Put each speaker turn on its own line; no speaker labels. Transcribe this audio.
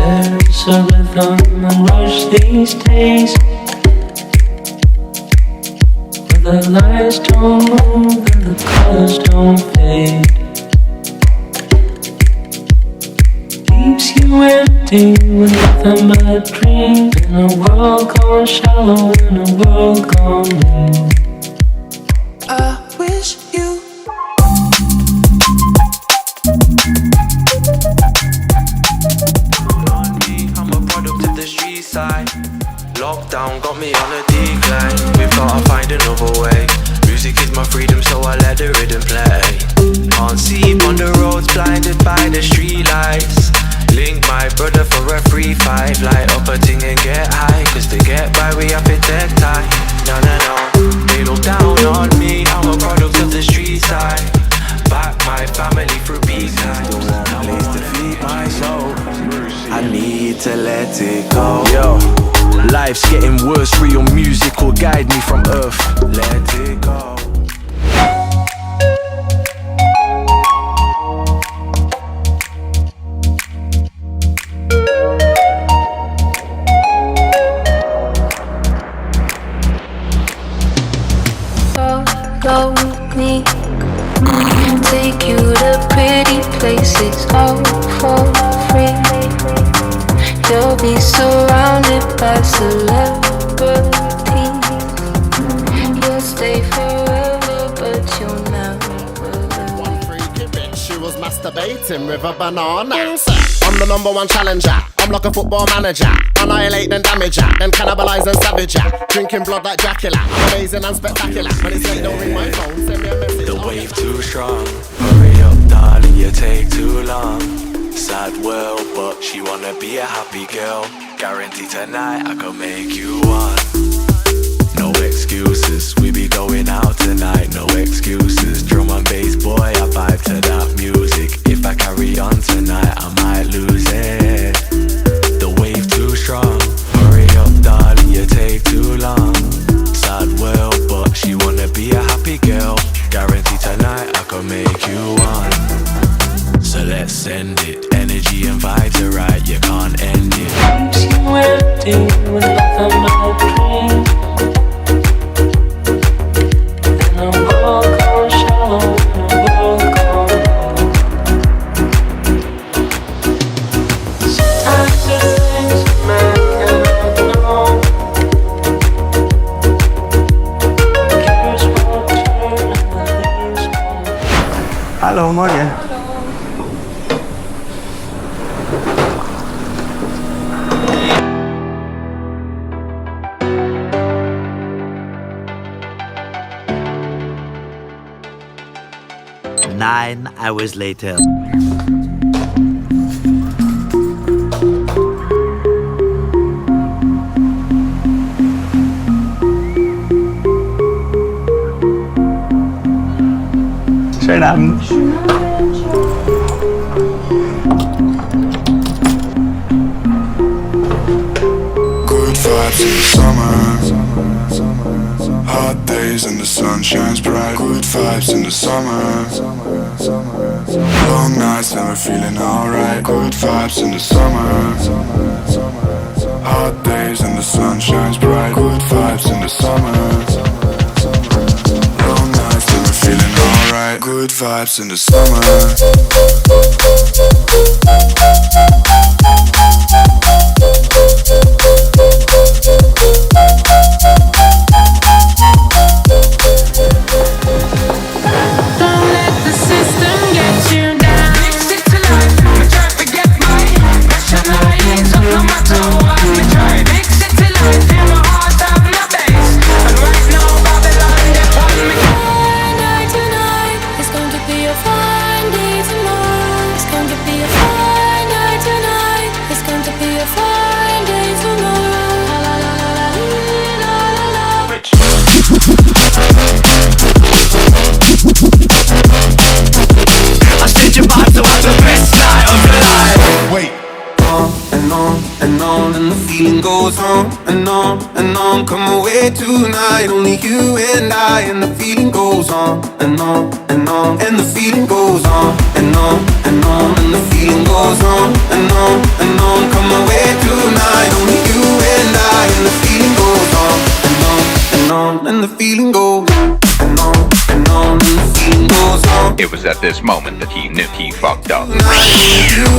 There's a rhythm and rush these days, where the lights don't move and the colors don't fade. Leaves you empty with nothing but a dream, in a world gone shallow, in a world gone mean.
I wish you
I'm a product of the street side. Lockdown got me on a decline. We've gotta find another way. Music is my freedom, so I let the rhythm play. Can't see on the roads, blinded by the street lights. Link my brother for a 3-5. Light up a ting and get high, cause to get by we have to take time. No, no, no, they look down on me. I'm a product of the street side. Back my family through B-sides.
A place to feed my soul. I need to let it go. Yo, life's getting worse. Real music will guide me from earth. Let it go.
Go with me, take you to pretty places, all for free. You'll be surrounded by celebrities. You'll stay forever, but you'll never leave.
One freaky bitch, she was masturbating with a banana. I'm the number one challenger. I'm like a football manager. Annihilate then damage ya, then cannibalize and savage ya. Drinking blood like Dracula. I'm amazing and spectacular. When it's late, don't ring my phone. Send me a message.
The wave too strong. Hurry up, darling, you take too long. Sad world, but she wanna be a happy girl. Guarantee tonight I can make you one. No excuses, we be going out tonight. No excuses. Drum and bass, boy, I vibe to that music. If I carry on tonight, I might lose it. The wave too strong. Hurry up, darling, you take too long. Sad world, but she wanna be a happy girl. Guarantee tonight I can make you one. So let's send it. Energy and vibes are right, you can't end it.
Leaves you empty with nothing but a dream, in a world gone shallow, in a world gone mean. Sometimes there's things a man cannot know. The gears won't turn and the leaves won't.
Hallo, morgen. Nine hours later. Schönen Abend.
Good vibes in the summer. Hot days and the sun shines bright. Good vibes in the summer. Long nights never feeling alright. Good vibes in the summer. Hot days and the sun shines bright. Good vibes in the summer. Long nights never feeling alright. Good vibes in the summer.
And the feeling goes on and on and on. Come away tonight, only you and I. And the feeling goes on and on and on. And the feeling goes on and on and on. And the feeling goes on and on and on. Come away
at this moment that he knew he fucked up.
I need you